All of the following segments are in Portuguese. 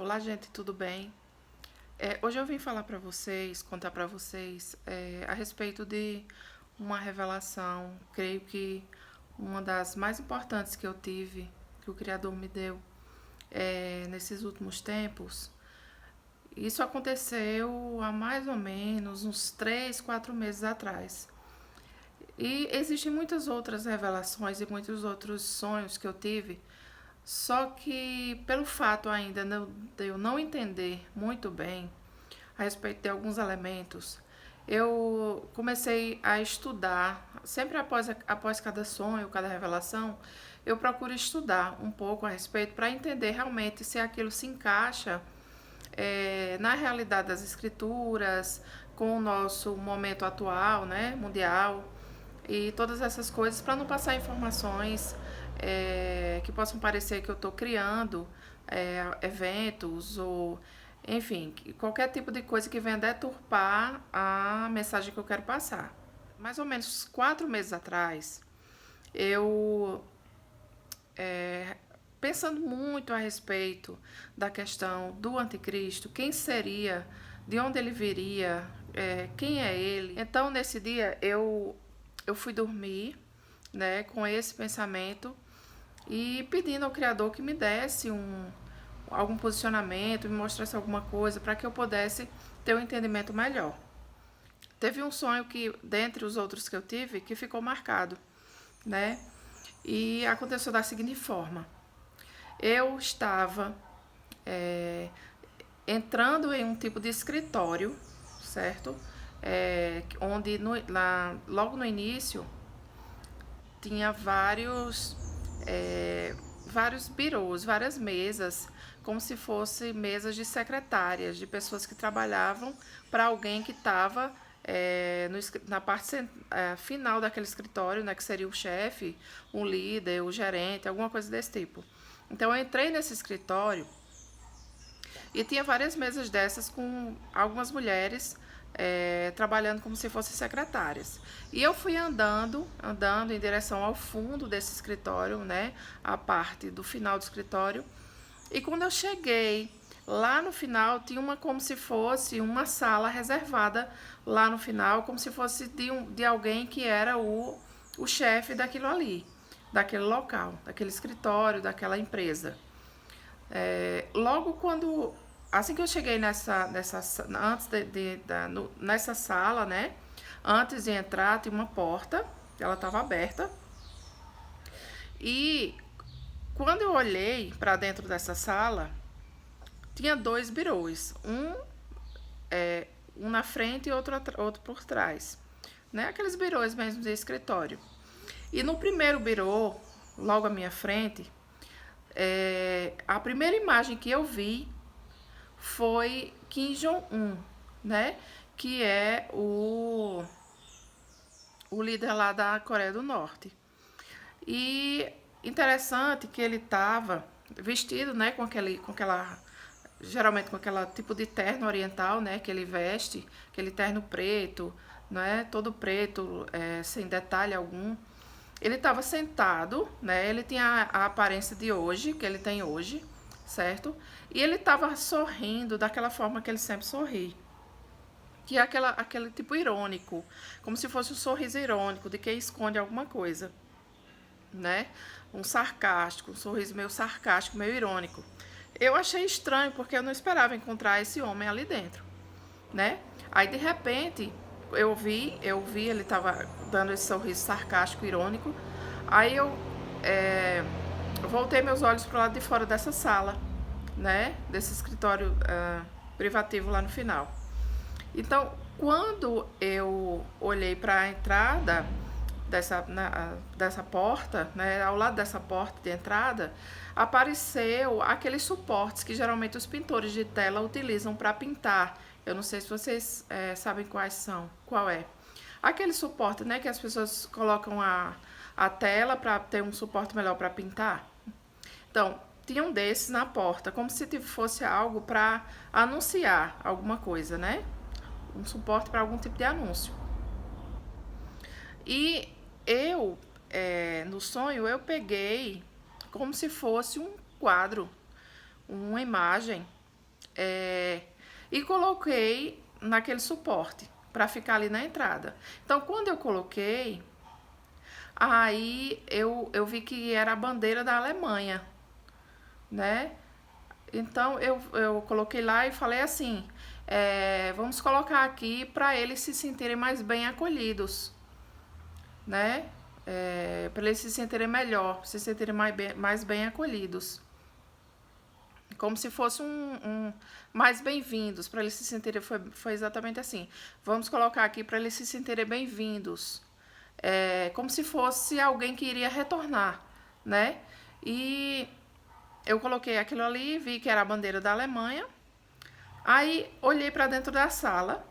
Olá, gente, tudo bem? Hoje eu vim falar para vocês, contar para vocês a respeito de uma revelação, creio que uma das mais importantes que eu tive, que o Criador me deu nesses últimos tempos. Isso aconteceu há mais ou menos uns 3, 4 meses atrás. E existem muitas outras revelações e muitos outros sonhos que eu tive, só que pelo fato ainda de eu não entender muito bem a respeito de alguns elementos, eu comecei a estudar, sempre após cada sonho, cada revelação, eu procuro estudar um pouco a respeito para entender realmente se aquilo se encaixa na realidade das escrituras, com o nosso momento atual, né, mundial, e todas essas coisas, para não passar informações que possam parecer que eu estou criando eventos ou, enfim, qualquer tipo de coisa que venha deturpar a mensagem que eu quero passar. Mais ou menos 4 meses atrás, eu pensando muito a respeito da questão do anticristo, quem seria, de onde ele viria, quem é ele. Então, nesse dia, eu fui dormir, né, com esse pensamento e pedindo ao Criador que me desse algum posicionamento, me mostrasse alguma coisa para que eu pudesse ter um entendimento melhor. Teve um sonho que, dentre os outros que eu tive, que ficou marcado, né? E aconteceu da seguinte forma: eu estava é, entrando em um tipo de escritório, certo? Onde logo no início tinha vários birôs, várias mesas, como se fossem mesas de secretárias, de pessoas que trabalhavam para alguém que estava na parte final daquele escritório, né, que seria o chefe, um líder, o gerente, alguma coisa desse tipo. Então eu entrei nesse escritório e tinha várias mesas dessas com algumas mulheres trabalhando como se fossem secretárias. E eu fui andando em direção ao fundo desse escritório, né? A parte do final do escritório. E quando eu cheguei lá no final, tinha como se fosse uma sala reservada lá no final, como se fosse de alguém que era o chefe daquilo ali, daquele local, daquele escritório, daquela empresa. Logo quando assim que eu cheguei nessa sala, né? Antes de entrar, tinha uma porta, ela estava aberta. E quando eu olhei para dentro dessa sala, tinha dois birôs, um na frente e outro por trás, né? Aqueles birôs mesmo de escritório. E no primeiro birô, logo à minha frente, a primeira imagem que eu vi foi Kim Jong-un, né? Que é o líder lá da Coreia do Norte. E interessante que ele estava vestido, né, com aquela geralmente com aquela tipo de terno oriental, né, que ele veste, aquele terno preto, né, todo preto, sem detalhe algum. Ele estava sentado, né, ele tinha a aparência de hoje, que ele tem hoje, certo? E ele estava sorrindo daquela forma que ele sempre sorri, que é aquele tipo irônico, como se fosse um sorriso irônico de quem esconde alguma coisa, né? Um sarcástico, um sorriso meio sarcástico, meio irônico. Eu achei estranho porque eu não esperava encontrar esse homem ali dentro, né? Aí de repente eu vi ele estava dando esse sorriso sarcástico, irônico. Aí eu voltei meus olhos para o lado de fora dessa sala, né? Desse escritório privativo lá no final. Então, quando eu olhei para a entrada dessa porta, né, ao lado dessa porta de entrada, apareceu aqueles suportes que geralmente os pintores de tela utilizam para pintar. Eu não sei se vocês sabem quais são. Qual é? Aquele suporte, né, que as pessoas colocam a tela para ter um suporte melhor para pintar. Então, tinha um desses na porta, como se fosse algo para anunciar alguma coisa, né? Um suporte para algum tipo de anúncio. E no sonho, eu peguei como se fosse um quadro, uma imagem, e coloquei naquele suporte para ficar ali na entrada. Então, quando eu coloquei, aí eu vi que era a bandeira da Alemanha, né? Então eu coloquei lá e falei assim: vamos colocar aqui para eles se sentirem mais bem acolhidos, né? Para eles se sentirem melhor, se sentirem mais bem acolhidos. Como se fosse mais bem-vindos, para eles se sentirem. Foi exatamente assim. Vamos colocar aqui para eles se sentirem bem-vindos. Como se fosse alguém que iria retornar, né? E eu coloquei aquilo ali, vi que era a bandeira da Alemanha. Aí olhei para dentro da sala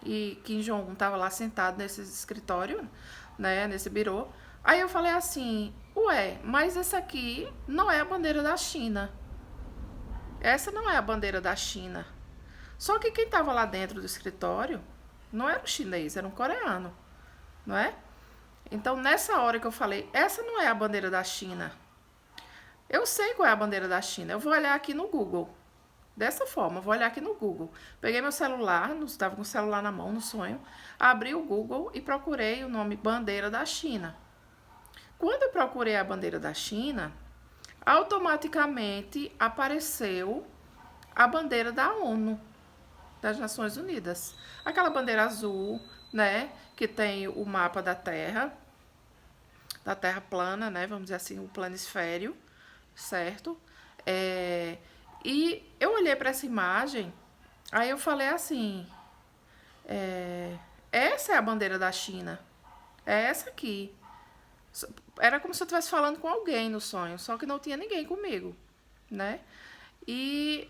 e Kim Jong-un estava lá sentado nesse escritório, né, nesse birô. Aí eu falei assim: ué, mas essa aqui não é a bandeira da China. Essa não é a bandeira da China. Só que quem estava lá dentro do escritório não era um chinês, era um coreano, não é? Então, nessa hora que eu falei, essa não é a bandeira da China. Eu sei qual é a bandeira da China. Eu vou olhar aqui no Google. Dessa forma, eu vou olhar aqui no Google. Peguei meu celular, estava com o celular na mão, no sonho. Abri o Google e procurei o nome Bandeira da China. Quando eu procurei a bandeira da China, automaticamente apareceu a bandeira da ONU, das Nações Unidas. Aquela bandeira azul, né, que tem o mapa da Terra plana, né, vamos dizer assim, o planisfério, certo? E eu olhei para essa imagem, aí eu falei assim: essa é a bandeira da China, é essa aqui. Era como se eu estivesse falando com alguém no sonho, só que não tinha ninguém comigo, né? E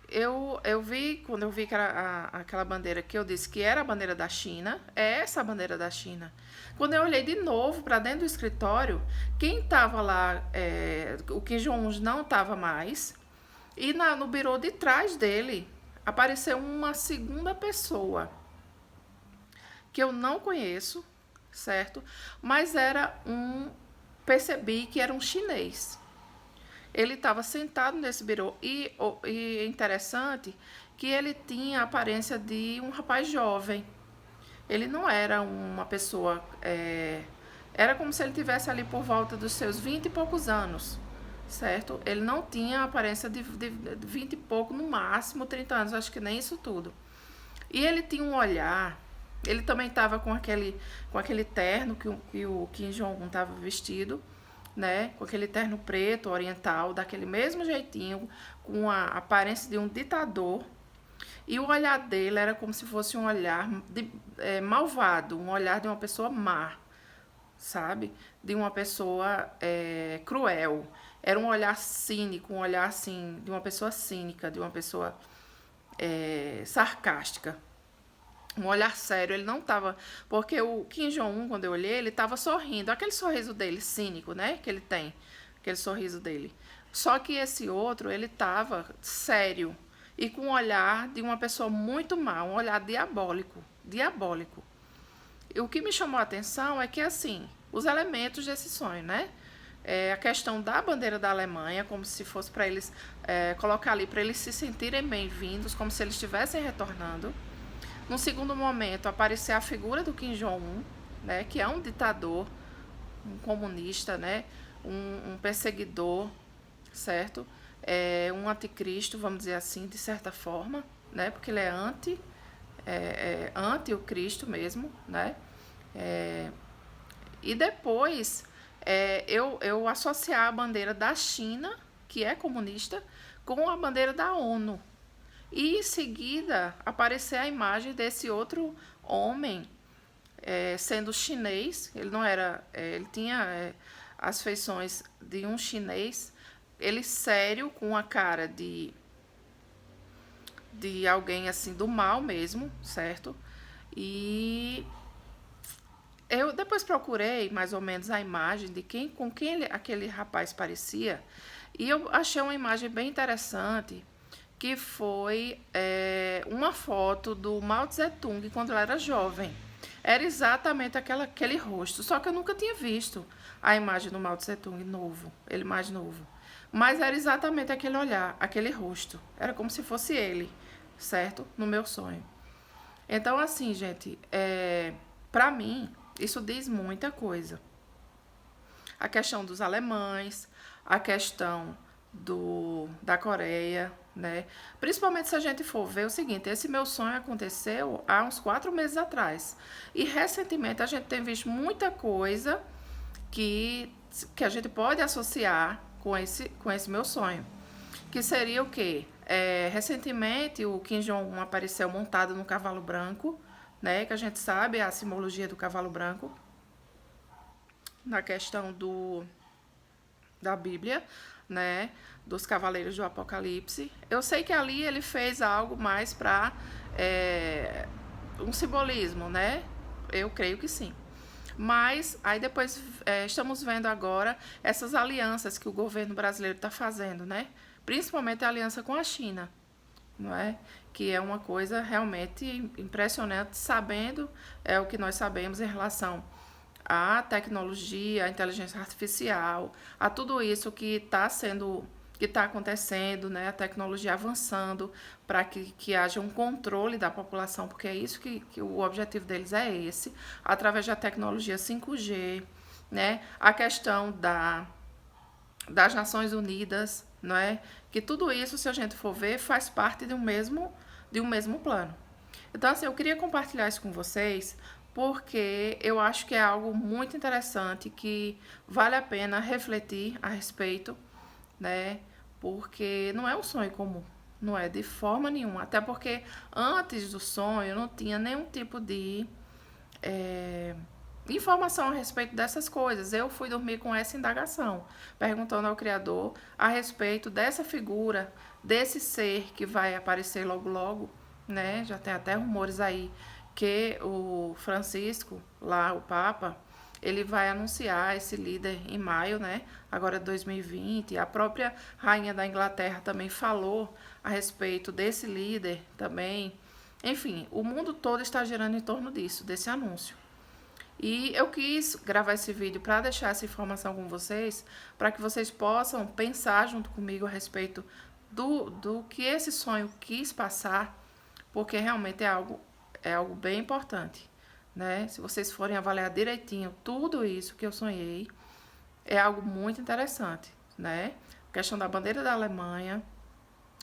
eu vi, quando eu vi que era aquela bandeira que eu disse que era a bandeira da China, é essa a bandeira da China. Quando eu olhei de novo para dentro do escritório, quem estava lá, o Kim Jong-un não estava mais, e no birô de trás dele apareceu uma segunda pessoa, que eu não conheço, certo? Mas percebi que era um chinês. Ele estava sentado nesse birô e é interessante que ele tinha a aparência de um rapaz jovem. Ele não era uma pessoa... era como se ele tivesse ali por volta dos seus 20 e poucos anos, certo? Ele não tinha a aparência de 20 e pouco, no máximo 30 anos, acho que nem isso tudo. E ele tinha um olhar... Ele também estava com aquele terno que o Kim Jong-un estava vestido, né? Com aquele terno preto, oriental, daquele mesmo jeitinho, com a aparência de um ditador. E o olhar dele era como se fosse um olhar malvado, um olhar de uma pessoa má, sabe? De uma pessoa cruel. Era um olhar cínico, um olhar assim, de uma pessoa cínica, de uma pessoa sarcástica. Um olhar sério, ele não estava... Porque o Kim Jong-un, quando eu olhei, ele estava sorrindo. Aquele sorriso dele, cínico, né? Que ele tem. Aquele sorriso dele. Só que esse outro, ele estava sério. E com um olhar de uma pessoa muito má. Um olhar diabólico. Diabólico. E o que me chamou a atenção é que, assim, os elementos desse sonho, né? A questão da bandeira da Alemanha, como se fosse para eles... colocar ali, para eles se sentirem bem-vindos, como se eles estivessem retornando. No segundo momento, aparecer a figura do Kim Jong-un, né, que é um ditador, um comunista, né, um perseguidor, certo? Um anticristo, vamos dizer assim, de certa forma, né, porque ele é anti o Cristo mesmo, né? E depois eu associar a bandeira da China, que é comunista, com a bandeira da ONU. E em seguida aparecer a imagem desse outro homem, sendo chinês. Ele não era, ele tinha as feições de um chinês, ele sério, com a cara de alguém assim do mal mesmo, certo? E eu depois procurei mais ou menos a imagem de com quem aquele rapaz parecia, e eu achei uma imagem bem interessante, que foi uma foto do Mao Tse-tung quando ele era jovem. Era exatamente aquele rosto, só que eu nunca tinha visto a imagem do Mao Tse-tung novo, ele mais novo. Mas era exatamente aquele olhar, aquele rosto. Era como se fosse ele, certo? No meu sonho. Então, assim, gente, pra mim, isso diz muita coisa. A questão dos alemães, a questão da Coreia, né? Principalmente se a gente for ver o seguinte, esse meu sonho aconteceu há uns 4 meses atrás. E recentemente a gente tem visto muita coisa que a gente pode associar com esse meu sonho. Que seria o quê? Recentemente o Kim Jong-un apareceu montado no cavalo branco, né? Que a gente sabe a simbologia do cavalo branco na questão da Bíblia, né? Dos Cavaleiros do Apocalipse. Eu sei que ali ele fez algo mais para um simbolismo, né? Eu creio que sim. Mas aí depois estamos vendo agora essas alianças que o governo brasileiro está fazendo, né? Principalmente a aliança com a China, não é? Que é uma coisa realmente impressionante, sabendo o que nós sabemos em relação à tecnologia, à inteligência artificial, a tudo isso que está acontecendo, né? A tecnologia avançando para que haja um controle da população, porque é isso que o objetivo deles é esse, através da tecnologia 5G, né? A questão das Nações Unidas, não é? Que tudo isso, se a gente for ver, faz parte de um mesmo plano. Então, assim, eu queria compartilhar isso com vocês, porque eu acho que é algo muito interessante, que vale a pena refletir a respeito, né? Porque não é um sonho comum, não é de forma nenhuma. Até porque antes do sonho eu não tinha nenhum tipo de informação a respeito dessas coisas. Eu fui dormir com essa indagação, perguntando ao Criador a respeito dessa figura, desse ser que vai aparecer logo logo, né? Já tem até rumores aí que o Francisco, lá o Papa, ele vai anunciar esse líder em maio, né? Agora 2020. A própria rainha da Inglaterra também falou a respeito desse líder também. Enfim, o mundo todo está girando em torno disso, desse anúncio. E eu quis gravar esse vídeo para deixar essa informação com vocês, para que vocês possam pensar junto comigo a respeito do que esse sonho quis passar, porque realmente é algo bem importante, né? Se vocês forem avaliar direitinho tudo isso que eu sonhei, é algo muito interessante, né? A questão da bandeira da Alemanha,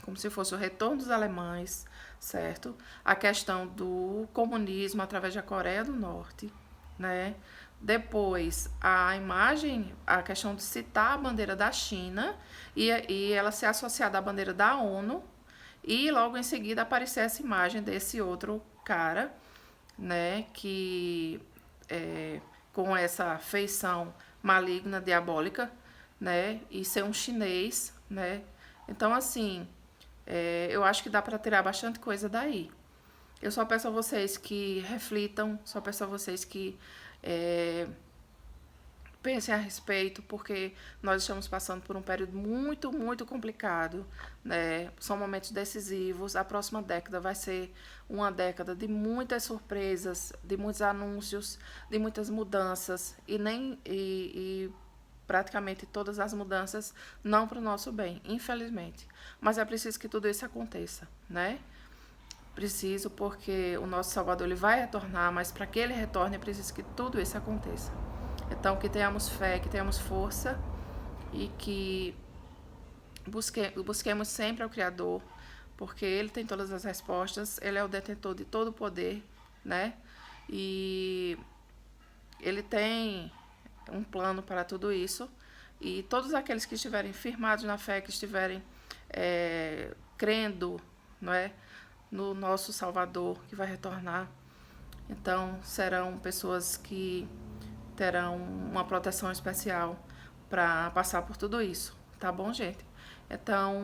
como se fosse o retorno dos alemães, certo? A questão do comunismo através da Coreia do Norte, né? Depois, a imagem, a questão de citar a bandeira da China e ela ser associada à bandeira da ONU, e logo em seguida aparecer essa imagem desse outro cara, né? Que com essa feição maligna, diabólica, né? E ser um chinês, né? Então, assim, eu acho que dá para tirar bastante coisa daí. Eu só peço a vocês que reflitam, só peço a vocês que pensem a respeito, porque nós estamos passando por um período muito, muito complicado, né? São momentos decisivos. A próxima década vai ser uma década de muitas surpresas, de muitos anúncios, de muitas mudanças e praticamente todas as mudanças não para o nosso bem, infelizmente. Mas é preciso que tudo isso aconteça, né? Preciso, porque o nosso Salvador ele vai retornar, mas para que ele retorne é preciso que tudo isso aconteça. Então, que tenhamos fé, que tenhamos força e que busquemos sempre ao Criador, porque Ele tem todas as respostas, Ele é o detentor de todo o poder, né? E Ele tem um plano para tudo isso. E todos aqueles que estiverem firmados na fé, que estiverem crendo, não é, no nosso Salvador que vai retornar, então serão pessoas que terão uma proteção especial para passar por tudo isso, tá bom, gente? Então,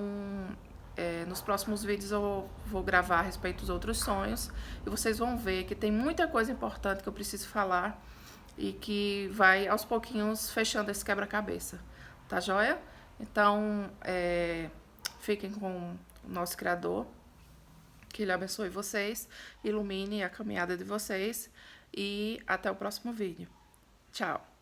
nos próximos vídeos eu vou gravar a respeito dos outros sonhos e vocês vão ver que tem muita coisa importante que eu preciso falar e que vai aos pouquinhos fechando esse quebra-cabeça, tá joia? Então, fiquem com o nosso Criador, que Ele abençoe vocês, ilumine a caminhada de vocês e até o próximo vídeo. Tchau!